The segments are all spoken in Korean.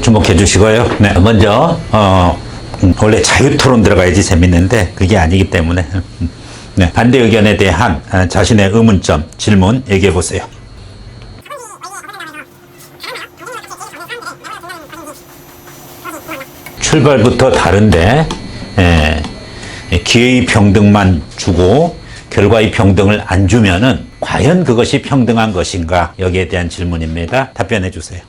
주목해 주시고요. 네, 먼저 원래 자유토론 들어가야지 재밌는데 그게 아니기 때문에 네, 반대 의견에 대한 자신의 의문점, 질문 얘기해 보세요. 출발부터 다른데 기회의 평등만 주고 결과의 평등을 안 주면은 과연 그것이 평등한 것인가? 여기에 대한 질문입니다. 답변해 주세요.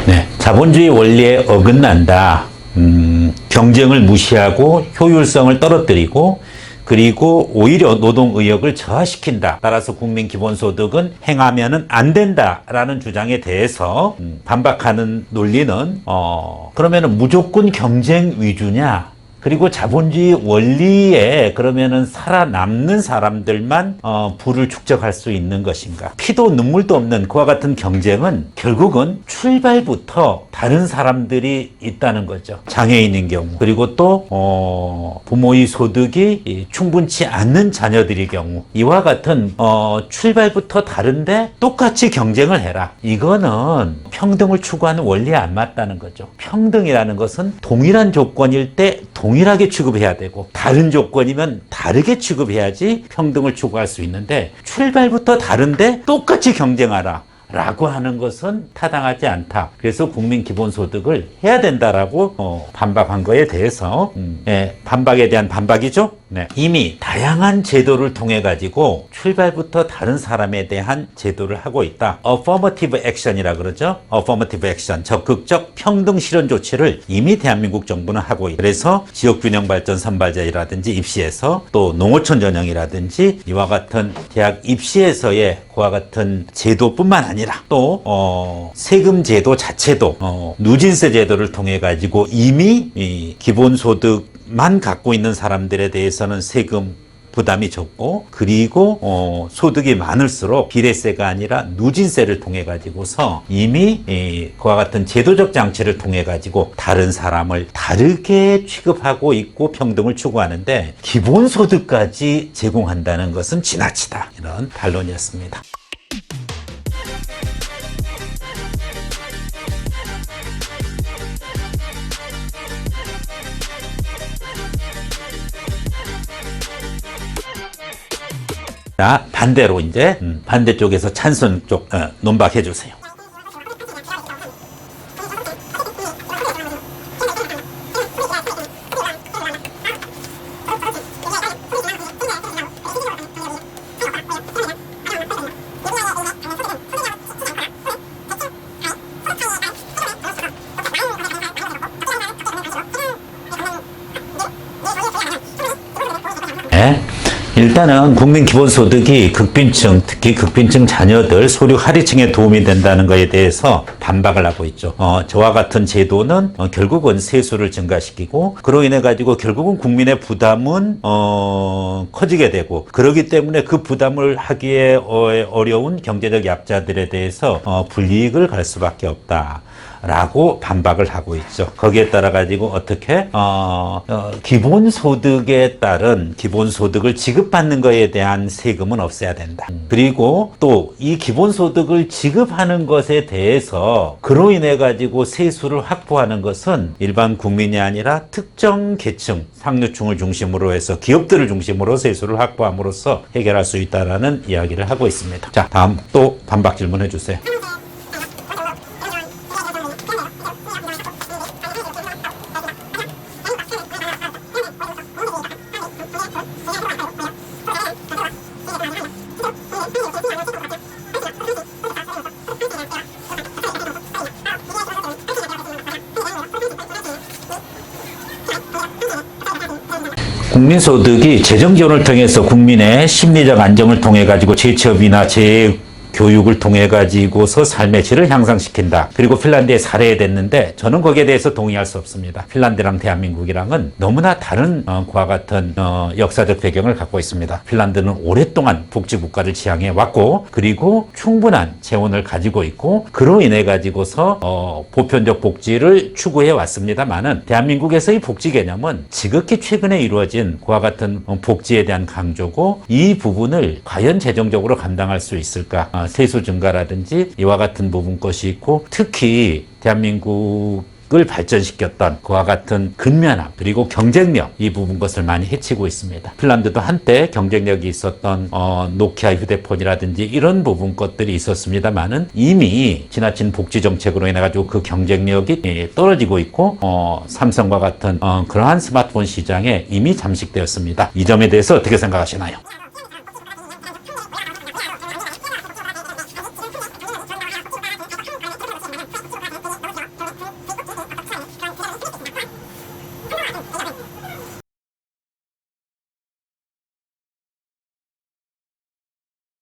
네, 자본주의 원리에 어긋난다. 경쟁을 무시하고 효율성을 떨어뜨리고 그리고 오히려 노동의욕을 저하시킨다. 따라서 국민기본소득은 행하면은 안 된다라는 주장에 대해서 반박하는 논리는 그러면은 무조건 경쟁 위주냐? 그리고 자본주의 원리에 그러면은 살아남는 사람들만 부를 축적할 수 있는 것인가? 피도 눈물도 없는 그와 같은 경쟁은 결국은 출발부터 다른 사람들이 있다는 거죠. 장애인인 경우 그리고 또 부모의 소득이 충분치 않는 자녀들의 경우 이와 같은 출발부터 다른데 똑같이 경쟁을 해라. 이거는 평등을 추구하는 원리에 안 맞다는 거죠. 평등이라는 것은 동일한 조건일 때 동일하게 취급해야 되고 다른 조건이면 다르게 취급해야지 평등을 추구할 수 있는데 출발부터 다른데 똑같이 경쟁하라 라고 하는 것은 타당하지 않다. 그래서 국민기본소득을 해야 된다라고 반박한 거에 대해서 반박에 대한 반박이죠. 네. 이미 다양한 제도를 통해 가지고 출발부터 다른 사람에 대한 제도를 하고 있다. Affirmative Action이라 그러죠. Affirmative Action, 적극적 평등 실현 조치를 이미 대한민국 정부는 하고 있다. 그래서 지역균형 발전 선발제라든지 입시에서 또 농어촌 전형이라든지 이와 같은 대학 입시에서의 그와 같은 제도뿐만 아니라 또 세금 제도 자체도 누진세 제도를 통해 가지고 이미 이 기본소득만 갖고 있는 사람들에 대해서는 세금 부담이 적고 그리고 소득이 많을수록 비례세가 아니라 누진세를 통해 가지고서 이미 그와 같은 제도적 장치를 통해 가지고 다른 사람을 다르게 취급하고 있고 평등을 추구하는데 기본소득까지 제공한다는 것은 지나치다. 이런 반론이었습니다. 자, 반대로 이제 반대쪽에서 찬성 쪽 논박해 주세요. 네. 일단은 국민기본소득이 극빈층, 특히 극빈층 자녀들, 소득 하위층에 도움이 된다는 것에 대해서 반박을 하고 있죠. 저와 같은 제도는 결국은 세수를 증가시키고 그로 인해 가지고 결국은 국민의 부담은 커지게 되고 그러기 때문에 그 부담을 하기에 어려운 경제적 약자들에 대해서 불이익을 갈 수밖에 없다. 라고 반박을 하고 있죠. 거기에 따라 가지고 어떻게 기본소득에 따른 기본소득을 지급받는 것에 대한 세금은 없애야 된다. 그리고 또 이 기본소득을 지급하는 것에 대해서 그로 인해 가지고 세수를 확보하는 것은 일반 국민이 아니라 특정 계층 상류층을 중심으로 해서 기업들을 중심으로 세수를 확보함으로써 해결할 수 있다라는 이야기를 하고 있습니다. 자, 다음 또 반박 질문해 주세요. 국민소득이 재정지원을 통해서 국민의 심리적 안정을 통해 가지고 재취업이나 교육을 통해 가지고서 삶의 질을 향상시킨다. 그리고 핀란드에 살해됐는데 저는 거기에 대해서 동의할 수 없습니다. 핀란드랑 대한민국이랑은 너무나 다른 그와 같은 역사적 배경을 갖고 있습니다. 핀란드는 오랫동안 복지국가를 지향해 왔고 그리고 충분한 재원을 가지고 있고 그로 인해 가지고서 보편적 복지를 추구해 왔습니다만은 대한민국에서의 복지 개념은 지극히 최근에 이루어진 그와 같은 복지에 대한 강조고 이 부분을 과연 재정적으로 감당할 수 있을까? 세수 증가라든지 이와 같은 부분 것이 있고 특히 대한민국을 발전시켰던 그와 같은 근면함 그리고 경쟁력 이 부분 것을 많이 해치고 있습니다. 핀란드도 한때 경쟁력이 있었던 노키아 휴대폰이라든지 이런 부분 것들이 있었습니다만은 이미 지나친 복지 정책으로 인해 가지고 그 경쟁력이 떨어지고 있고 삼성과 같은 그러한 스마트폰 시장에 이미 잠식되었습니다. 이 점에 대해서 어떻게 생각하시나요?